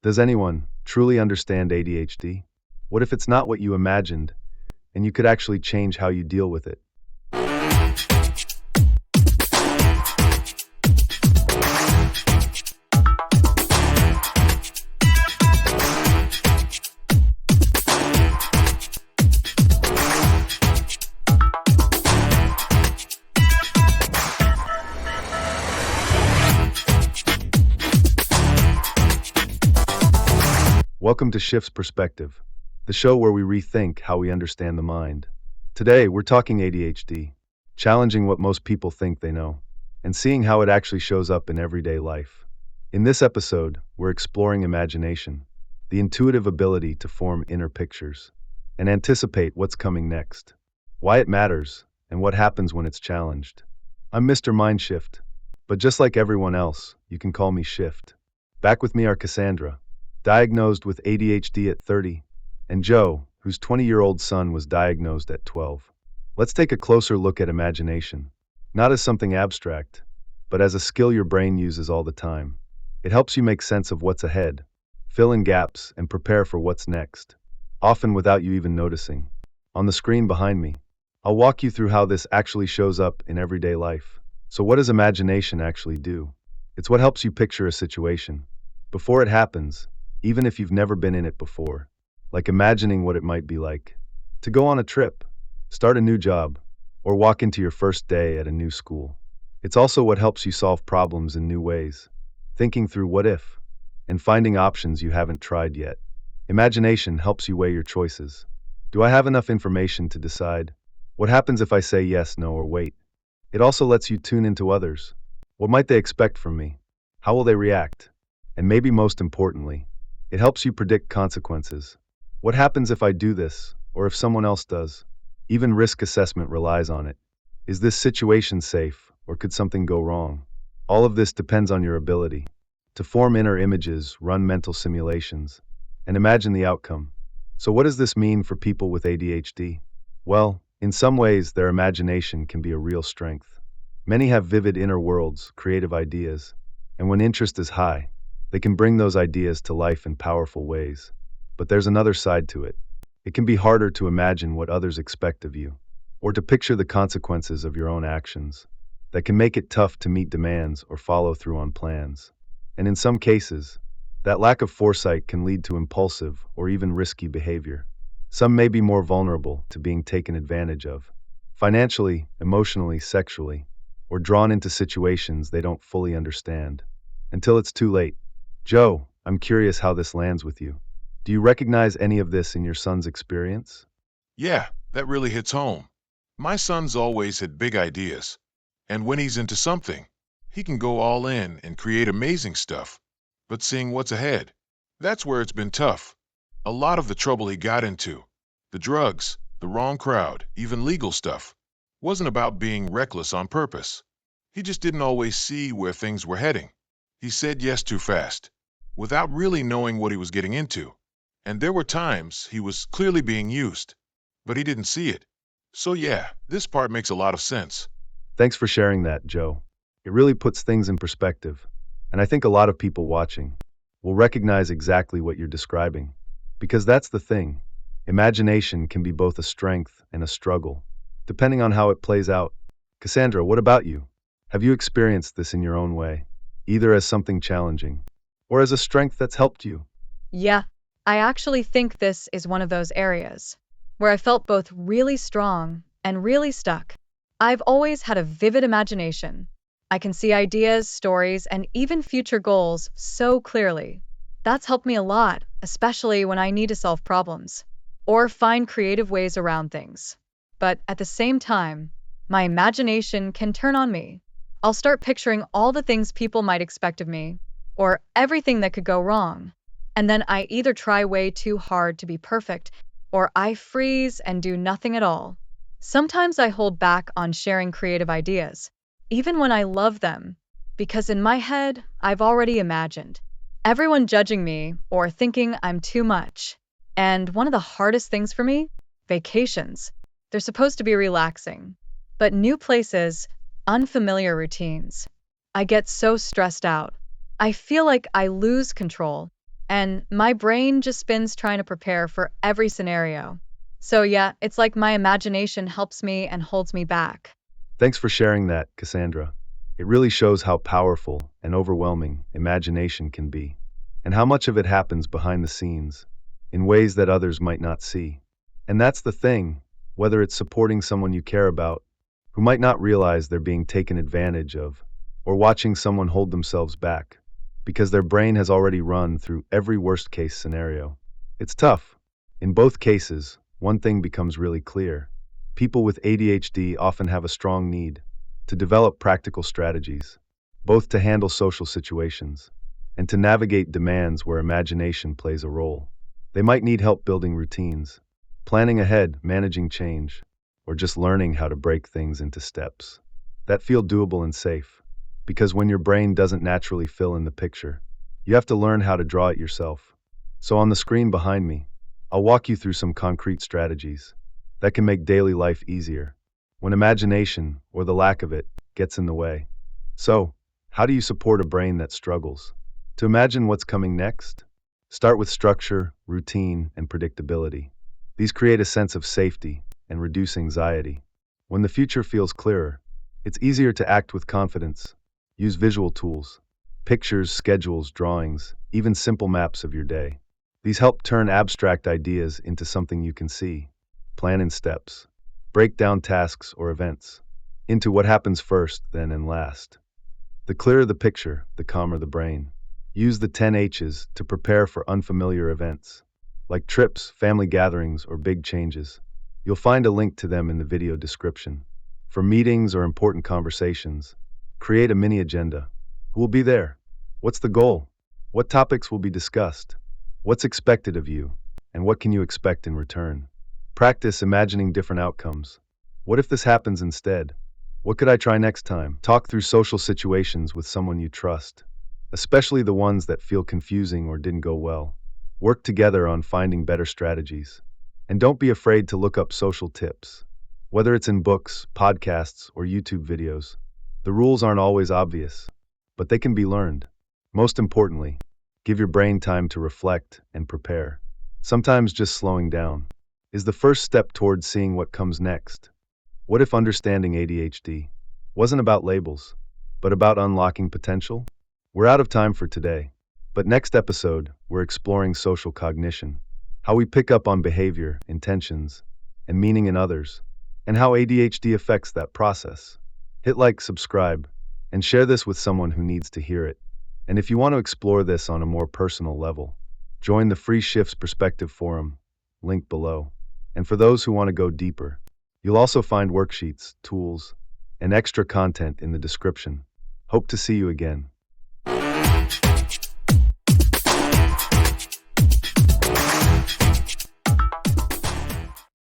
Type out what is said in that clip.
Does anyone truly understand ADHD? What if it's not what you imagined, and you could actually change how you deal with it? Welcome to Shift's Perspective, the show where we rethink how we understand the mind. Today, we're talking ADHD, challenging what most people think they know, and seeing how it actually shows up in everyday life. In this episode, we're exploring imagination, the intuitive ability to form inner pictures, and anticipate what's coming next, why it matters, and what happens when it's challenged. I'm Mr. MINDSHIFT, but just like everyone else, you can call me Shift. Back with me are Cassandra, diagnosed with ADHD at 30, and Joe, whose 20-year-old son was diagnosed at 12. Let's take a closer look at imagination, not as something abstract, but as a skill your brain uses all the time. It helps you make sense of what's ahead, fill in gaps, and prepare for what's next, often without you even noticing. On the screen behind me, I'll walk you through how this actually shows up in everyday life. So what does imagination actually do? It's what helps you picture a situation before it happens, even if you've never been in it before, like imagining what it might be like to go on a trip, start a new job, or walk into your first day at a new school. It's also what helps you solve problems in new ways, thinking through what if, and finding options you haven't tried yet. Imagination helps you weigh your choices. Do I have enough information to decide? What happens if I say yes, no, or wait? It also lets you tune into others. What might they expect from me? How will they react? And maybe most importantly, it helps you predict consequences. What happens if I do this, or if someone else does? Even risk assessment relies on it. Is this situation safe, or could something go wrong? All of this depends on your ability to form inner images, run mental simulations, and imagine the outcome. So what does this mean for people with ADHD? Well, in some ways, their imagination can be a real strength. Many have vivid inner worlds, creative ideas, and when interest is high, they can bring those ideas to life in powerful ways. But there's another side to it. It can be harder to imagine what others expect of you, or to picture the consequences of your own actions. That can make it tough to meet demands or follow through on plans. And in some cases, that lack of foresight can lead to impulsive or even risky behavior. Some may be more vulnerable to being taken advantage of, financially, emotionally, sexually, or drawn into situations they don't fully understand, until it's too late. Joe, I'm curious how this lands with you. Do you recognize any of this in your son's experience? Yeah, that really hits home. My son's always had big ideas, and when he's into something, he can go all in and create amazing stuff. But seeing what's ahead, that's where it's been tough. A lot of the trouble he got into, the drugs, the wrong crowd, even legal stuff, wasn't about being reckless on purpose. He just didn't always see where things were heading. He said yes too fast, without really knowing what he was getting into. And there were times he was clearly being used, but he didn't see it. So yeah, this part makes a lot of sense. Thanks for sharing that, Joe. It really puts things in perspective, and I think a lot of people watching will recognize exactly what you're describing. Because that's the thing. Imagination can be both a strength and a struggle, depending on how it plays out. Cassandra, what about you? Have you experienced this in your own way, either as something challenging or as a strength that's helped you? Yeah, I actually think this is one of those areas where I felt both really strong and really stuck. I've always had a vivid imagination. I can see ideas, stories, and even future goals so clearly. That's helped me a lot, especially when I need to solve problems or find creative ways around things. But at the same time, my imagination can turn on me. I'll start picturing all the things people might expect of me, or everything that could go wrong. And then I either try way too hard to be perfect, or I freeze and do nothing at all. Sometimes I hold back on sharing creative ideas, even when I love them, because in my head, I've already imagined everyone judging me or thinking I'm too much. And one of the hardest things for me? Vacations. They're supposed to be relaxing, but new places, unfamiliar routines. I get so stressed out. I feel like I lose control, and my brain just spins trying to prepare for every scenario. So, yeah, it's like my imagination helps me and holds me back. Thanks for sharing that, Cassandra. It really shows how powerful and overwhelming imagination can be, and how much of it happens behind the scenes, in ways that others might not see. And that's the thing, whether it's supporting someone you care about, who might not realize they're being taken advantage of, or watching someone hold themselves back, because their brain has already run through every worst-case scenario. It's tough. In both cases, one thing becomes really clear. People with ADHD often have a strong need to develop practical strategies, both to handle social situations and to navigate demands where imagination plays a role. They might need help building routines, planning ahead, managing change, or just learning how to break things into steps that feel doable and safe. Because when your brain doesn't naturally fill in the picture, you have to learn how to draw it yourself. So on the screen behind me, I'll walk you through some concrete strategies that can make daily life easier when imagination, or the lack of it, gets in the way. So, how do you support a brain that struggles to imagine what's coming next? Start with structure, routine, and predictability. These create a sense of safety and reduce anxiety. When the future feels clearer, it's easier to act with confidence. Use visual tools, pictures, schedules, drawings, even simple maps of your day. These help turn abstract ideas into something you can see. Plan in steps. Break down tasks or events into what happens first, then, and last. The clearer the picture, the calmer the brain. Use the 10 H's to prepare for unfamiliar events, like trips, family gatherings, or big changes. You'll find a link to them in the video description. For meetings or important conversations, create a mini agenda. Who will be there? What's the goal? What topics will be discussed? What's expected of you? And what can you expect in return? Practice imagining different outcomes. What if this happens instead? What could I try next time? Talk through social situations with someone you trust, especially the ones that feel confusing or didn't go well. Work together on finding better strategies. And don't be afraid to look up social tips. Whether it's in books, podcasts, or YouTube videos, the rules aren't always obvious, but they can be learned. Most importantly, give your brain time to reflect and prepare. Sometimes just slowing down is the first step towards seeing what comes next. What if understanding ADHD wasn't about labels, but about unlocking potential? We're out of time for today, but next episode, we're exploring social cognition, how we pick up on behavior, intentions, and meaning in others, and how ADHD affects that process. Hit like, subscribe, and share this with someone who needs to hear it. And if you want to explore this on a more personal level, join the free Shifts Perspective Forum, link below. And for those who want to go deeper, you'll also find worksheets, tools, and extra content in the description. Hope to see you again.